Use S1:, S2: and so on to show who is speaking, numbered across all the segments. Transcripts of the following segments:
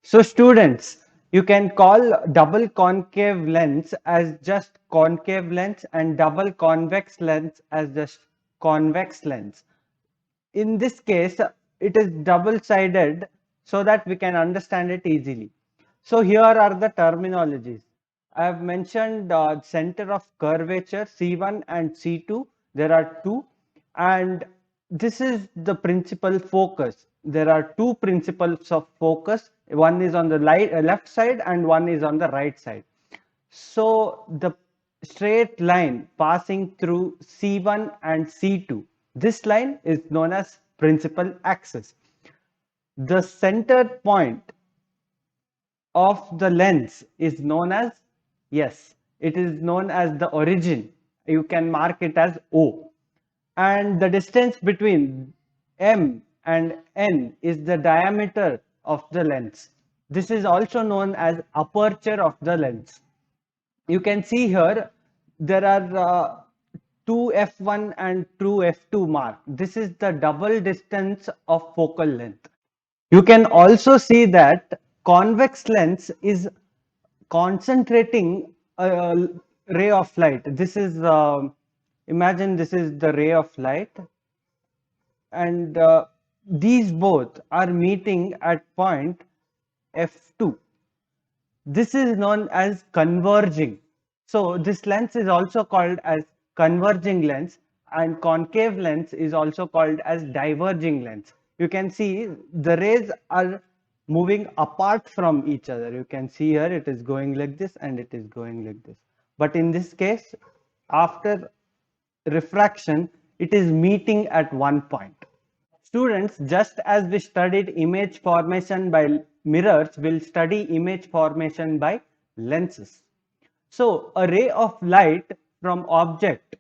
S1: So students, you can call double concave lens as just concave lens and double convex lens as just convex lens. In this case, it is double-sided so that we can understand it easily. So here are the terminologies. I have mentioned center of curvature C1 and C2. There are two, and this is the principal focus. There are two principles of focus. One is on the left side and one is on the right side. So the straight line passing through C1 and C2, this line is known as principal axis. The center point of the lens is known as, yes, it is known as the origin. You can mark it as O. And the distance between M and N is the diameter of the lens. This is also known as aperture of the lens. You can see here there are two f1 and two f2 mark. This is the double distance of focal length. You can also see that convex lens is concentrating a ray of light. This is imagine this is the ray of light, and these both are meeting at point f2. This is known as converging. So this lens is also called as converging lens, and concave lens is also called as diverging lens. You can see the rays are moving apart from each other. You can see here it is going like this and it is going like this. But in this case, after refraction, it is meeting at one point. Students, just as we studied image formation by mirrors, will study image formation by lenses. So a ray of light from object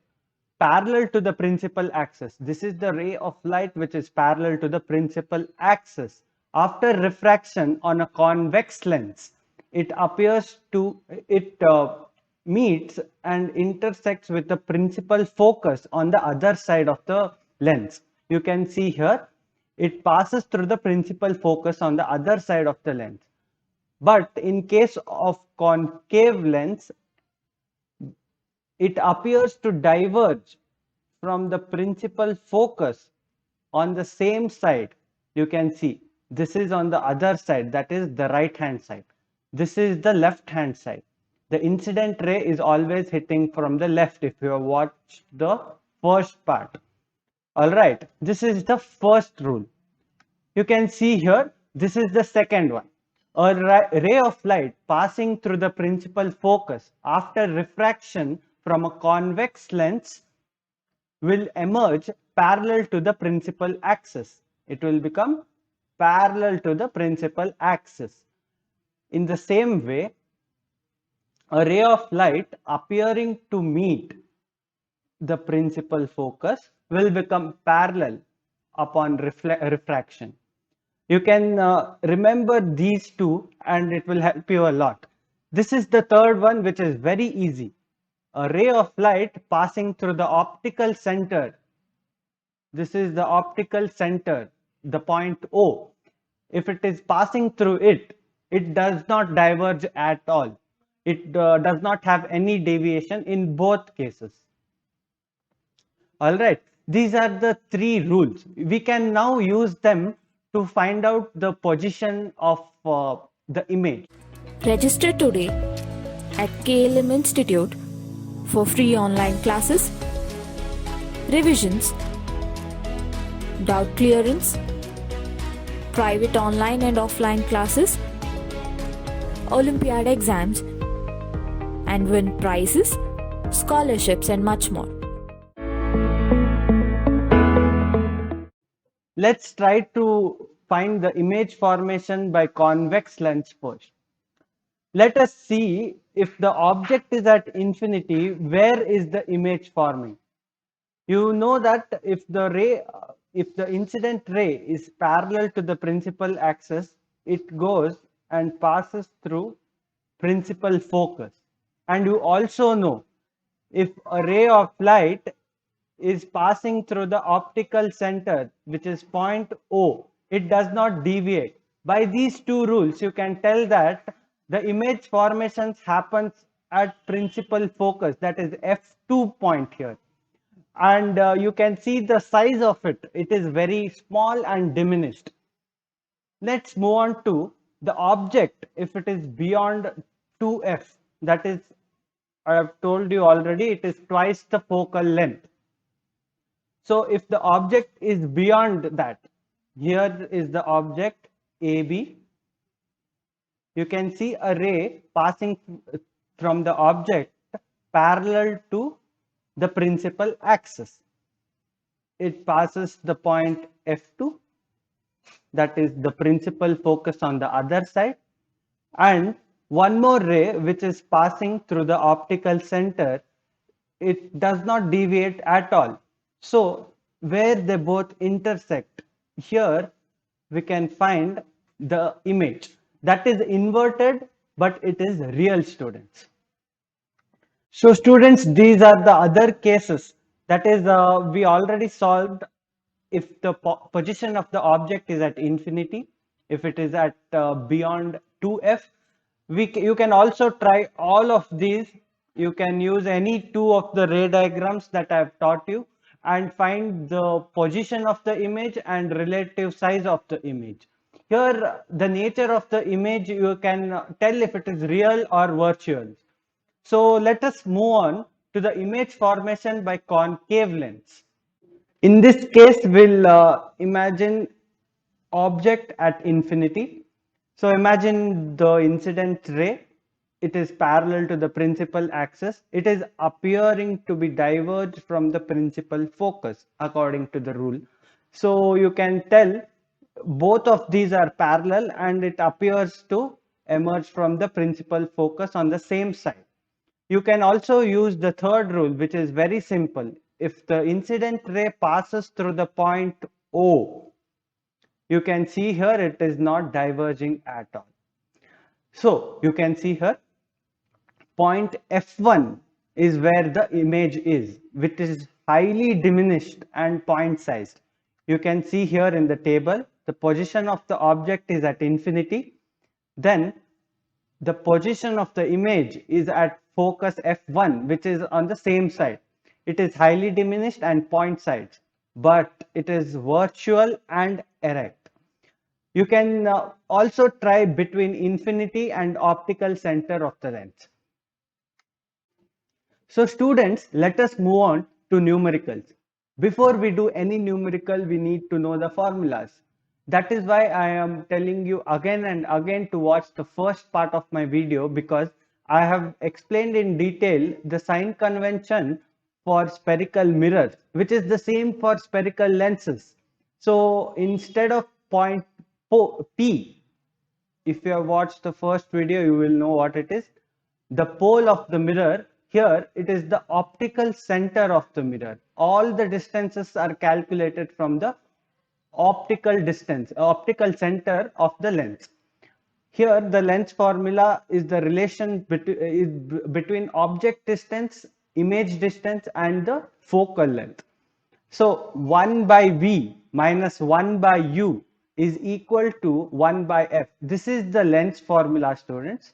S1: parallel to the principal axis. This is the ray of light which is parallel to the principal axis. After refraction on a convex lens, it appears to, it meets and intersects with the principal focus on the other side of the lens. You can see here, it passes through the principal focus on the other side of the lens. But in case of concave lens, it appears to diverge from the principal focus on the same side. You can see this is on the other side, that is the right hand side. This is the left hand side. The incident ray is always hitting from the left if you have watched the first part. All right, this is the first rule. You can see here, this is the second one. A ray of light passing through the principal focus after refraction from a convex lens will emerge parallel to the principal axis. It will become parallel to the principal axis. In the same way, a ray of light appearing to meet the principal focus will become parallel upon refraction. You can remember these two and it will help you a lot. This is the third one, which is very easy. A ray of light passing through the optical center. This is the optical center, the point O. If it is passing through it, it does not diverge at all. It does not have any deviation in both cases. All right, these are the three rules. We can now use them to find out the position of the image.
S2: Register today at KLM Institute for free online classes, revisions, doubt clearance, private online and offline classes, Olympiad exams, and win prizes, scholarships, and much more.
S1: Let's try to find the image formation by convex lens first. Let us see if the object is at infinity, where is the image forming? You know that if the incident ray is parallel to the principal axis, it goes and passes through principal focus. And you also know if a ray of light is passing through the optical center, which is point O, it does not deviate. By these two rules, you can tell that the image formations happens at principal focus, that is f2 point here. And you can see the size of it. It is very small and diminished. Let's move on to the object. If it is beyond 2f, that is, I have told you already, it is twice the focal length. So if the object is beyond that, here is the object AB. You can see a ray passing from the object parallel to the principal axis. It passes the point F2, that is the principal focus on the other side, and one more ray which is passing through the optical center. It does not deviate at all. So where they both intersect, here we can find the image that is inverted, but it is real, students. So students, these are the other cases. That is, we already solved if the position of the object is at infinity, if it is at beyond 2f. You can also try all of these. You can use any two of the ray diagrams that I have taught you and find the position of the image and relative size of the image. Here, the nature of the image, you can tell if it is real or virtual. So let us move on to the image formation by concave lens. In this case, we'll imagine object at infinity. So imagine the incident ray. It is parallel to the principal axis. It is appearing to be diverged from the principal focus according to the rule. So you can tell both of these are parallel and it appears to emerge from the principal focus on the same side. You can also use the third rule, which is very simple. If the incident ray passes through the point O, you can see here it is not diverging at all. So you can see here point F1 is where the image is, which is highly diminished and point sized. You can see here in the table, the position of the object is at infinity. Then the position of the image is at focus F1, which is on the same side. It is highly diminished and point sized, but it is virtual and erect. You can also try between infinity and optical center of the lens. So students, let us move on to numericals. Before we do any numerical, we need to know the formulas. That is why I am telling you again and again to watch the first part of my video, because I have explained in detail the sign convention for spherical mirrors, which is the same for spherical lenses. So instead of point P, if you have watched the first video, you will know what it is. The pole of the mirror, here it is the optical center of the mirror. All the distances are calculated from the optical distance, optical center of the lens. Here the lens formula is the relation between object distance, image distance and the focal length. So 1 by V minus 1 by U is equal to 1 by F. This is the lens formula, students.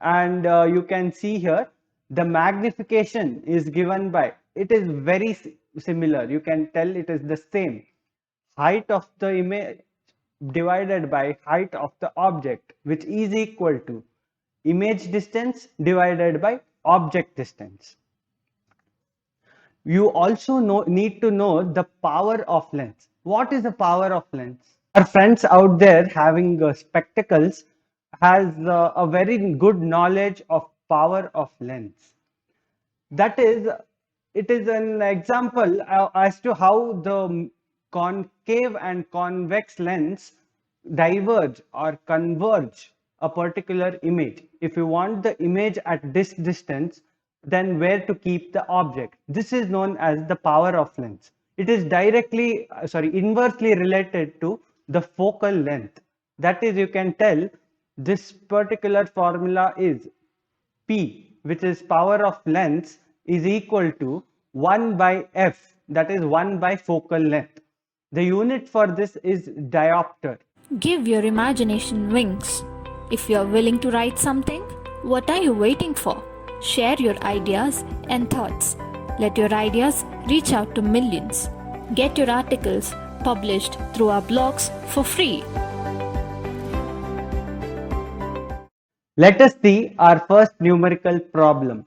S1: And you can see here the magnification is given by, it is very similar. You can tell it is the same. Height of the image divided by height of the object, which is equal to image distance divided by object distance. You also need to know the power of lens. What is the power of lens? Our friends out there having spectacles has a very good knowledge of power of lens. That is, it is an example as to how the concave and convex lens diverge or converge a particular image. If you want the image at this distance, then where to keep the object. This is known as the power of lens. It is inversely related to the focal length. That is, you can tell this particular formula is P, which is power of lens, is equal to 1 by F, that is 1 by focal length. The unit for this is diopter.
S2: Give your imagination wings. If you're willing to write something, what are you waiting for? Share your ideas and thoughts. Let your ideas reach out to millions. Get your articles published through our blogs for free.
S1: Let us see our first numerical problem.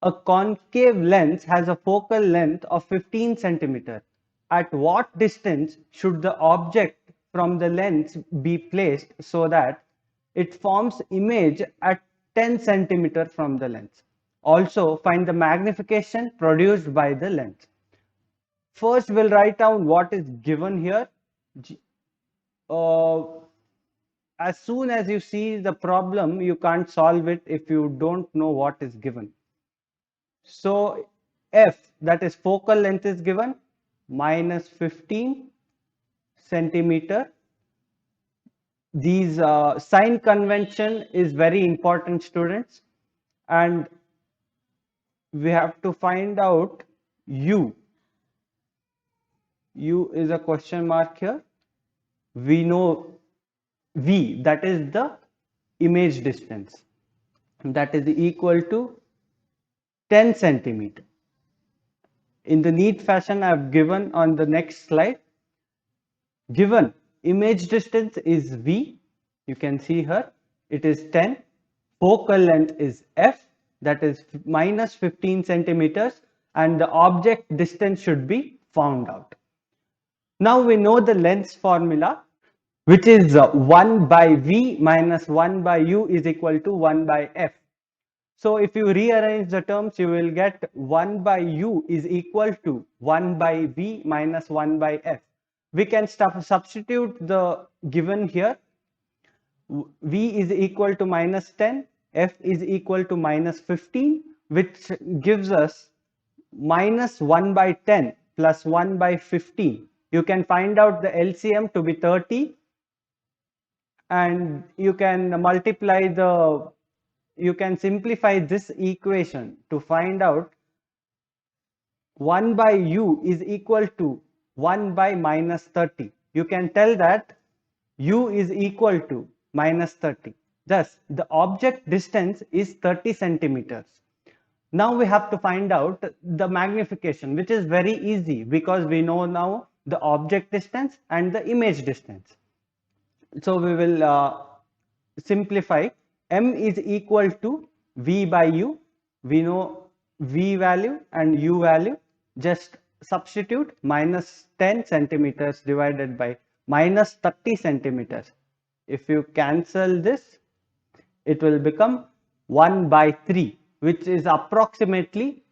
S1: A concave lens has a focal length of 15 centimeter. At what distance should the object from the lens be placed so that it forms image at 10 centimeter from the lens? Also, find the magnification produced by the lens. First, we'll write down what is given here. Uh, as soon as you see the problem, you can't solve it if you don't know what is given. So f, that is focal length, is given minus 15 centimeter. These sign convention is very important, students, and we have to find out u. U is a question mark here. We know v, that is the image distance, that is equal to 10 centimeter. In the neat fashion I have given on the next slide. Given image distance is v, you can see here it is 10. Focal length is f, that is minus 15 centimeters, and the object distance should be found out. Now we know the lens formula, which is 1 by v minus 1 by u is equal to 1 by f. So if you rearrange the terms, you will get 1 by u is equal to 1 by v minus 1 by f. We can substitute the given here. V is equal to minus 10, f is equal to minus 15, which gives us minus 1 by 10 plus 1 by 15. You can find out the LCM to be 30, and you can multiply the, you can simplify this equation to find out 1 by u is equal to 1 by minus 30. You can tell that u is equal to minus 30. Thus, the object distance is 30 centimeters. Now we have to find out the magnification, which is very easy because we know now the object distance and the image distance. So we will simplify. M is equal to v by u. We know v value and u value. Just substitute minus 10 centimeters divided by minus 30 centimeters. If you cancel this, it will become 1 by 3, which is approximately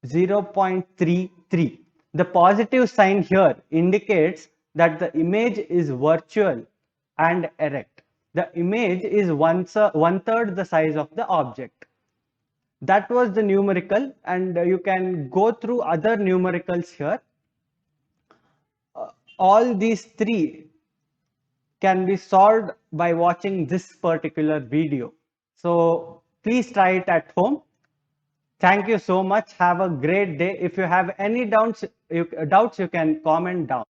S1: 0.33. The positive sign here indicates that the image is virtual and erect. The image is one third the size of the object. That was the numerical, and you can go through other numericals here. All these three can be solved by watching this particular video. So please try it at home. Thank you so much. Have a great day. If you have any doubts, you can comment down.